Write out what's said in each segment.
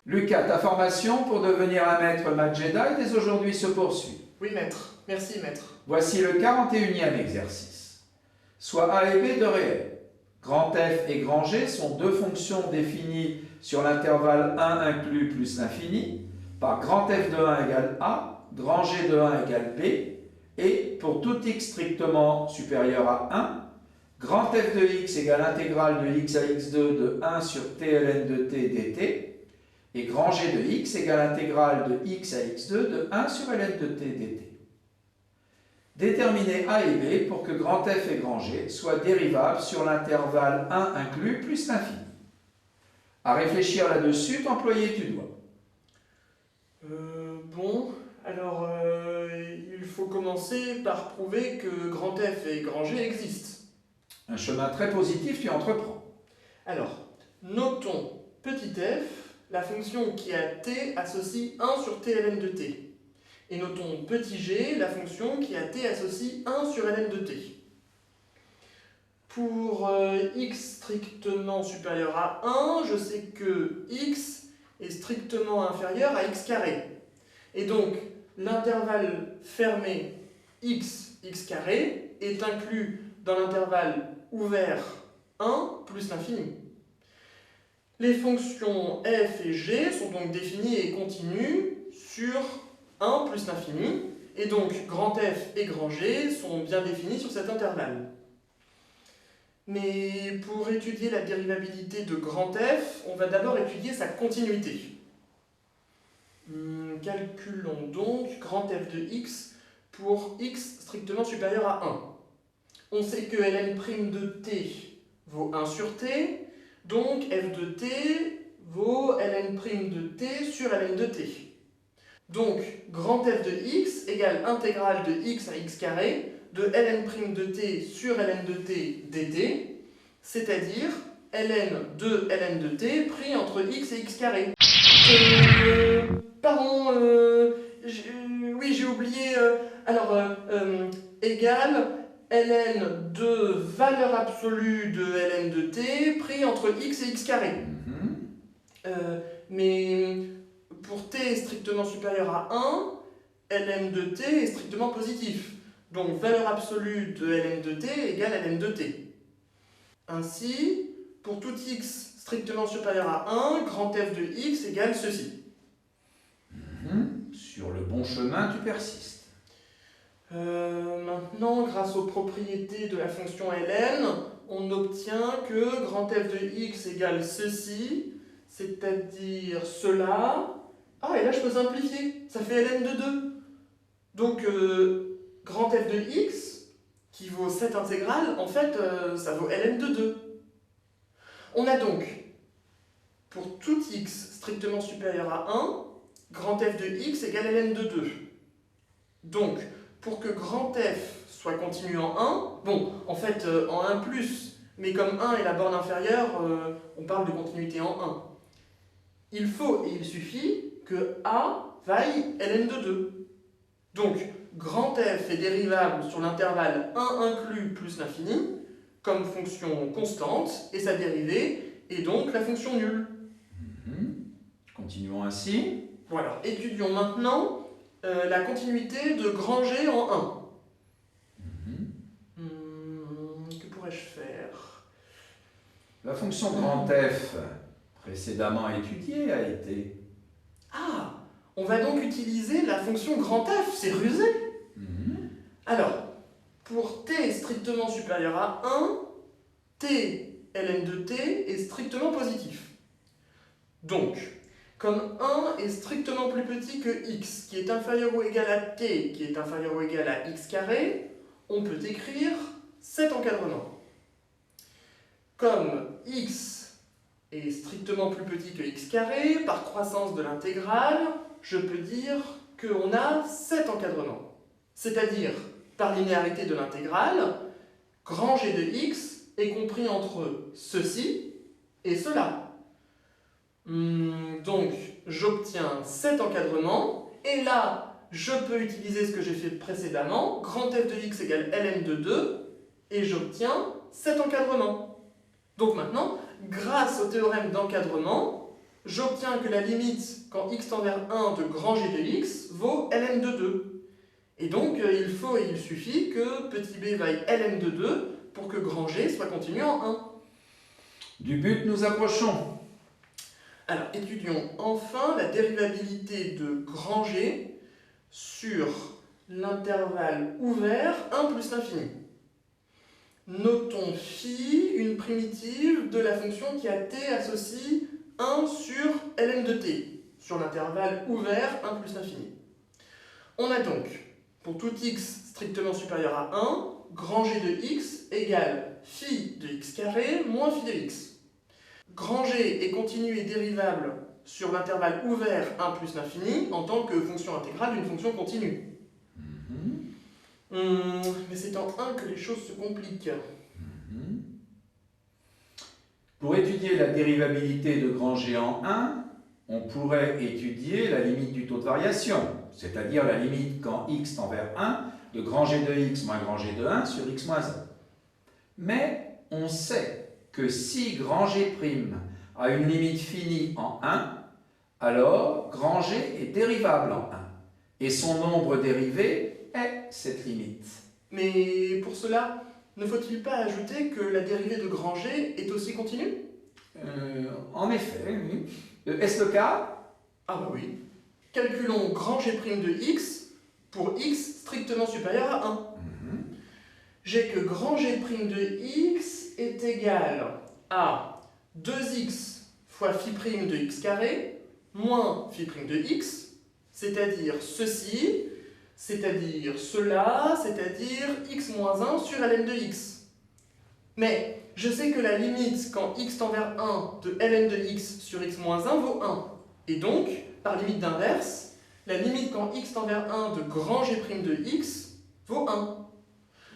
Lucas, ta formation pour devenir un maître Math Jedi dès aujourd'hui se poursuit. Oui, maître. Merci, maître. Voici le 41e exercice. Soit A et B de réels. Grand F et grand G sont deux fonctions définies sur l'intervalle 1 inclus plus l'infini par grand F de 1 égale A, grand G de 1 égale B, et pour tout x strictement supérieur à 1, grand F de x égale l'intégrale de x à x2 de 1 sur t ln de t dt, et grand G de x égale l'intégrale de x à x2 de 1 sur ln de t dt. Déterminez A et B pour que grand F et grand G soient dérivables sur l'intervalle 1 inclus plus l'infini. À réfléchir là-dessus, t'employer tu dois. Bon, alors il faut commencer par prouver que grand F et grand G existent. Un chemin très positif tu entreprends. Alors, notons petit f, la fonction qui a t associe 1 sur t ln de t. Et notons petit g, la fonction qui a t associe 1 sur ln de t. Pour x strictement supérieur à 1, je sais que x est strictement inférieur à x carré. Et donc, l'intervalle fermé x carré est inclus dans l'intervalle ouvert 1 plus l'infini. Les fonctions f et g sont donc définies et continues sur 1 plus l'infini, et donc grand F et grand G sont bien définis sur cet intervalle. Mais pour étudier la dérivabilité de grand F, on va d'abord étudier sa continuité. Calculons donc grand F de x pour x strictement supérieur à 1. On sait que ln' de t vaut 1 sur t, donc f de t vaut ln' de t sur ln de t. Donc, grand F de x égale intégrale de x à x carré de ln' de t sur ln de t dt, c'est-à-dire ln de t pris entre x et x carré. Pardon, oui j'ai oublié, égale ln de valeur absolue de ln de t pris entre x et x carré. Mais pour t strictement supérieur à 1, ln de t est strictement positif. Donc valeur absolue de ln de t égale ln de t. Ainsi, pour tout x strictement supérieur à 1, grand F de x égale ceci. Sur le bon chemin, tu persistes. Maintenant, grâce aux propriétés de la fonction ln, on obtient que grand F de x égale ceci, c'est-à-dire cela. Ah, et là je peux simplifier, ça fait ln de 2. Donc, grand F de x, qui vaut cette intégrale, en fait, ça vaut ln de 2. On a donc, pour tout x strictement supérieur à 1, grand F de x égale ln de 2. Donc, pour que grand F soit continu en 1, bon, en fait, en 1+, mais comme 1 est la borne inférieure, on parle de continuité en 1. Il faut et il suffit que A vaille ln de 2. Donc, grand F est dérivable sur l'intervalle 1 inclus plus l'infini, comme fonction constante, et sa dérivée est donc la fonction nulle. Continuons ainsi. Voilà, étudions maintenant la continuité de grand G en 1. Que pourrais-je faire? La fonction grand F, précédemment étudiée, a été... Ah, on va donc utiliser la fonction grand F, c'est rusé. Alors, pour t strictement supérieur à 1, t ln de t est strictement positif. Donc, comme 1 est strictement plus petit que x, qui est inférieur ou égal à t, qui est inférieur ou égal à x carré, on peut écrire cet encadrement. Comme x est strictement plus petit que x carré, par croissance de l'intégrale, je peux dire qu'on a cet encadrement. C'est-à-dire, par linéarité de l'intégrale, grand G de x est compris entre ceci et cela. Donc, j'obtiens cet encadrement Et là, je peux utiliser ce que j'ai fait précédemment, grand f de x égale ln de 2, et j'obtiens cet encadrement. Donc maintenant, grâce au théorème d'encadrement, j'obtiens que la limite quand x tend vers 1 de grand G de x vaut ln de 2. Et donc il suffit que petit b vaille ln de 2 pour que grand G soit continu en 1. Du but, nous approchons. Alors étudions enfin la dérivabilité de grand G sur l'intervalle ouvert 1 plus l'infini. Notons phi, une primitive de la fonction qui a t associe 1 sur ln de t, sur l'intervalle ouvert 1 plus l'infini. On a donc, pour tout x strictement supérieur à 1, grand G de x égale phi de x carré moins phi de x. Grand G est continu et dérivable sur l'intervalle ouvert 1 plus l'infini en tant que fonction intégrale d'une fonction continue. Mais c'est en 1 que les choses se compliquent. Pour étudier la dérivabilité de grand G en 1, on pourrait étudier la limite du taux de variation, c'est-à-dire la limite quand x tend vers 1 de grand G de x moins grand G de 1 sur x moins 1. Mais on sait que si grand G' a une limite finie en 1, alors grand G est dérivable en 1. Et son nombre dérivé est cette limite. Mais pour cela, ne faut-il pas ajouter que la dérivée de grand G est aussi continue? En effet, oui. Est-ce le cas? Ah bah oui. Calculons grand G' de x pour x strictement supérieur à 1. J'ai que grand G' de x est égal à 2x fois phi' de x carré moins phi' de x, c'est-à-dire ceci, c'est-à-dire cela, c'est-à-dire x moins 1 sur ln de x. Mais je sais que la limite quand x tend vers 1 de ln de x sur x moins 1 vaut 1. Et donc, par limite d'inverse, la limite quand x tend vers 1 de grand G' de x vaut 1.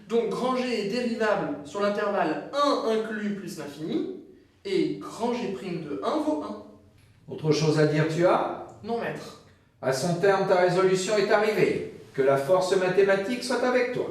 Donc grand G est dérivable sur l'intervalle 1 inclus plus l'infini, et grand G' de 1 vaut 1. Autre chose à dire, tu as? Non, maître. À son terme, ta résolution est arrivée. Que la force mathématique soit avec toi.